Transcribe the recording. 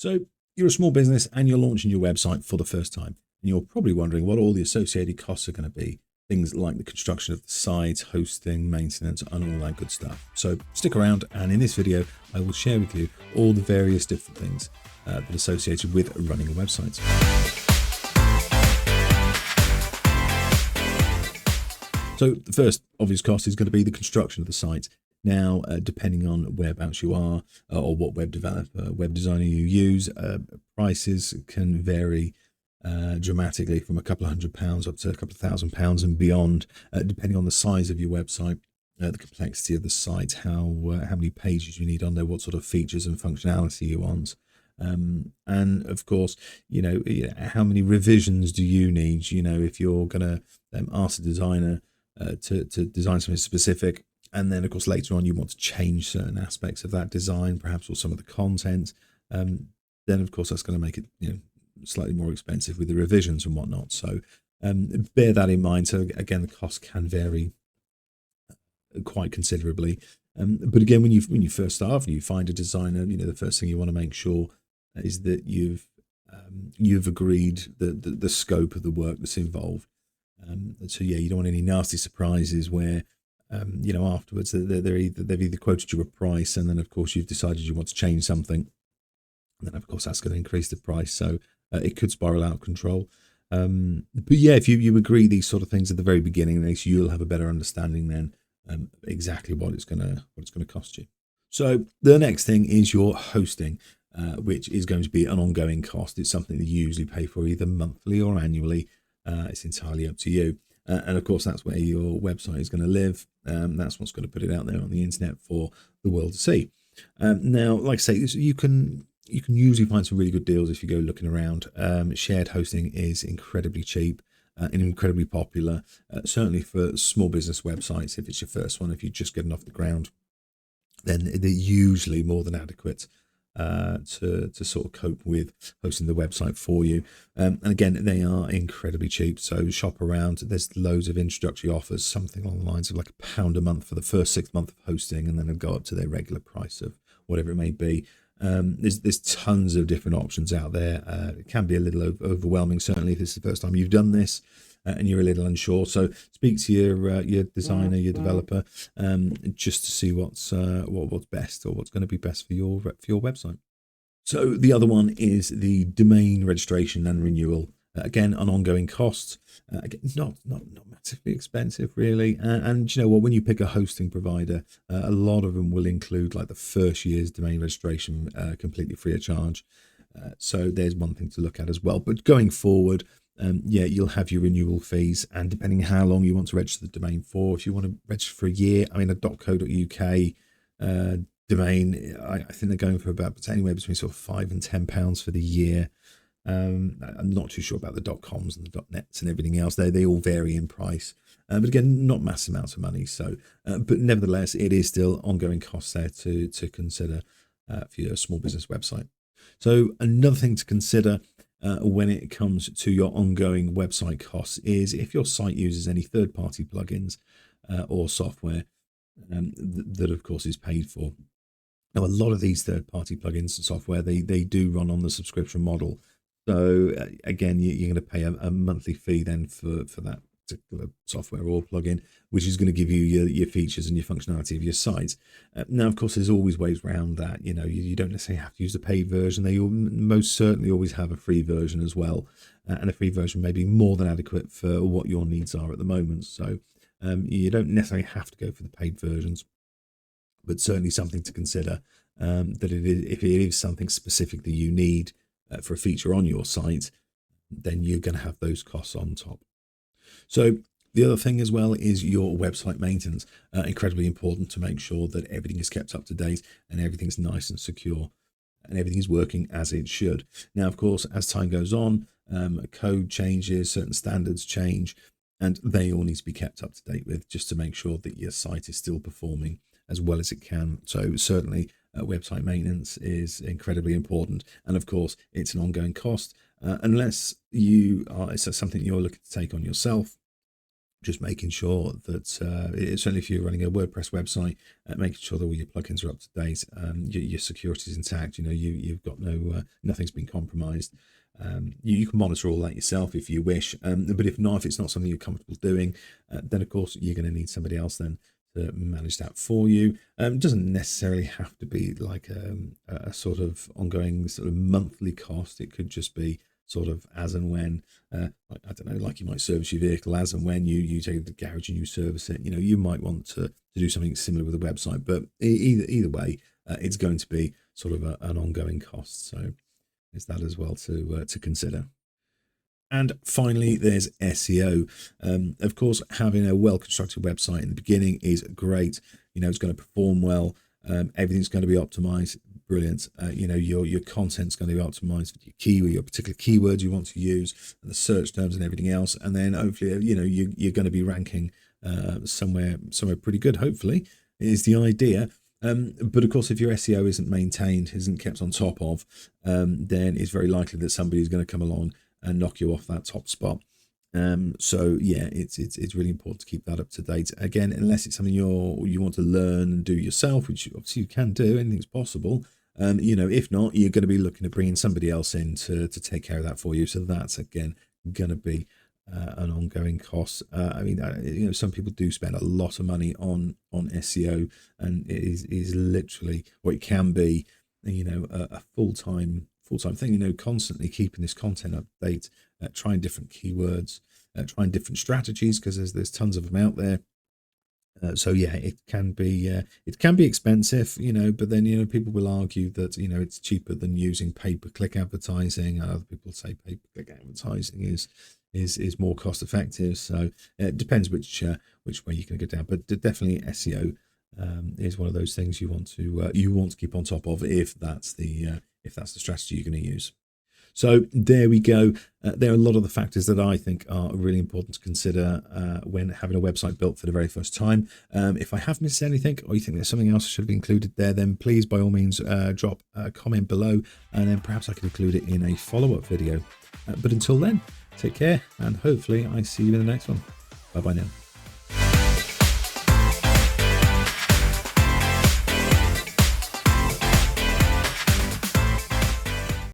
So you're a small business and you're launching your website for the first time. And you're probably wondering what all the associated costs are going to be. Things like the construction of the site, hosting, maintenance, and all that good stuff. So stick around, and in this video, I will share with you all the various different things that are associated with running a website. So the first obvious cost is going to be the construction of the site. Now, depending on whereabouts you are or what web developer, web designer you use, prices can vary dramatically from a couple of £100 up to a couple of £1,000 and beyond, depending on the size of your website, the complexity of the site, how many pages you need on there, what sort of features and functionality you want. And of course, how many revisions do you need? If you're going to ask the designer to design something specific, and then of course later on you want to change certain aspects of that design, perhaps, or some of the content, then of course that's going to make it slightly more expensive with the revisions and whatnot. So bear that in mind. So again, the cost can vary quite considerably. But again, when you first start, and you find a designer, the first thing you want to make sure is that you've agreed the scope of the work that's involved. So yeah, you don't want any nasty surprises where afterwards they've either quoted you a price, and then of course you've decided you want to change something, and then of course that's going to increase the price. So it could spiral out of control. But yeah, if you agree these sort of things at the very beginning, at least you'll have a better understanding then exactly what it's going to cost you. So the next thing is your hosting, which is going to be an ongoing cost. It's something that you usually pay for either monthly or annually. It's entirely up to you. And of course, that's where your website is going to live. That's what's going to put it out there on the internet for the world to see. Now, like I say, you can usually find some really good deals if you go looking around. Shared hosting is incredibly cheap and incredibly popular, certainly for small business websites. If it's your first one, if you're just getting off the ground, then they're usually more than adequate to sort of cope with hosting the website for you. And again, they are incredibly cheap. So shop around. There's loads of introductory offers, something along the lines of like £1 a month for the first 6 months of hosting, and then they'll go up to their regular price of whatever it may be. There's tons of different options out there. It can be a little overwhelming, certainly if it's the first time you've done this and you're a little unsure. So speak to your designer, your developer, just to see what's best, or what's going to be best for your website. So the other one is the domain registration and renewal. Again, an ongoing cost. Again, not massively expensive, really. And you know what? When you pick a hosting provider, a lot of them will include like the first year's domain registration completely free of charge. So there's one thing to look at as well. But going forward, you'll have your renewal fees, and depending how long you want to register the domain for, if you want to register for a year, I mean, a .co.uk domain, I think they're going for about anywhere between sort of £5 and £10 for the year. I'm not too sure about the .coms and the .nets and everything else. They all vary in price, but again, not massive amounts of money. So, but nevertheless, it is still ongoing costs there to consider for your small business website. So another thing to consider when it comes to your ongoing website costs is if your site uses any third-party plugins or software that, of course, is paid for. Now, a lot of these third-party plugins and software, they do run on the subscription model. So again, you're going to pay a monthly fee then for that particular software or plugin, which is going to give you your features and your functionality of your site. Now, of course, there's always ways around that. You don't necessarily have to use the paid version. They most certainly always have a free version as well, and a free version may be more than adequate for what your needs are at the moment. So you don't necessarily have to go for the paid versions, but certainly something to consider. That if it is something specific that you need for a feature on your site, then you're going to have those costs on top. So the other thing as well is your website maintenance. Incredibly important to make sure that everything is kept up to date and everything's nice and secure and everything is working as it should. Now, of course, as time goes on, code changes, certain standards change, and they all need to be kept up to date with, just to make sure that your site is still performing as well as it can. So certainly website maintenance is incredibly important, and of course it's an ongoing cost unless it's something you're looking to take on yourself. just making sure that certainly if you're running a WordPress website, making sure that all your plugins are up to date, your security is intact. You've got nothing's been compromised. You can monitor all that yourself if you wish, but if not, if it's not something you're comfortable doing, then of course you're going to need somebody else then to manage that for you. It doesn't necessarily have to be like a sort of ongoing sort of monthly cost. It could just be sort of as and when, I don't know, like you might service your vehicle as and when you take it to the garage and you service it. You might want to do something similar with a website, but either way, it's going to be sort of an ongoing cost. So there's that as well to consider. And finally, there's SEO. Of course, having a well-constructed website in the beginning is great. It's going to perform well. Everything's going to be optimized. Brilliant. Your content's going to be optimized for your particular keywords you want to use, and the search terms and everything else. And then hopefully, you're going to be ranking somewhere pretty good. Hopefully, is the idea. But of course, if your SEO isn't maintained, isn't kept on top of, then it's very likely that somebody is going to come along and knock you off that top spot. So yeah, it's really important to keep that up to date. Again, unless it's something you want to learn and do yourself, which obviously you can do, anything's possible. If not, you're going to be looking at bringing somebody else in to take care of that for you. So that's again going to be an ongoing cost. Some people do spend a lot of money on SEO, and it is literally, or it can be, a full-time thing. Constantly keeping this content up to date, trying different keywords, trying different strategies, because there's tons of them out there. So yeah, it can be expensive, but then people will argue that it's cheaper than using pay-per-click advertising. Other people say pay-per-click advertising is more cost effective. So it depends which way you can go down, but definitely SEO is one of those things you want to keep on top of if that's the strategy you're going to use. So there we go. There are a lot of the factors that I think are really important to consider when having a website built for the very first time. If I have missed anything, or you think there's something else that should have been included there, then please, by all means, drop a comment below, and then perhaps I can include it in a follow-up video. But until then, take care, and hopefully I see you in the next one. Bye-bye now.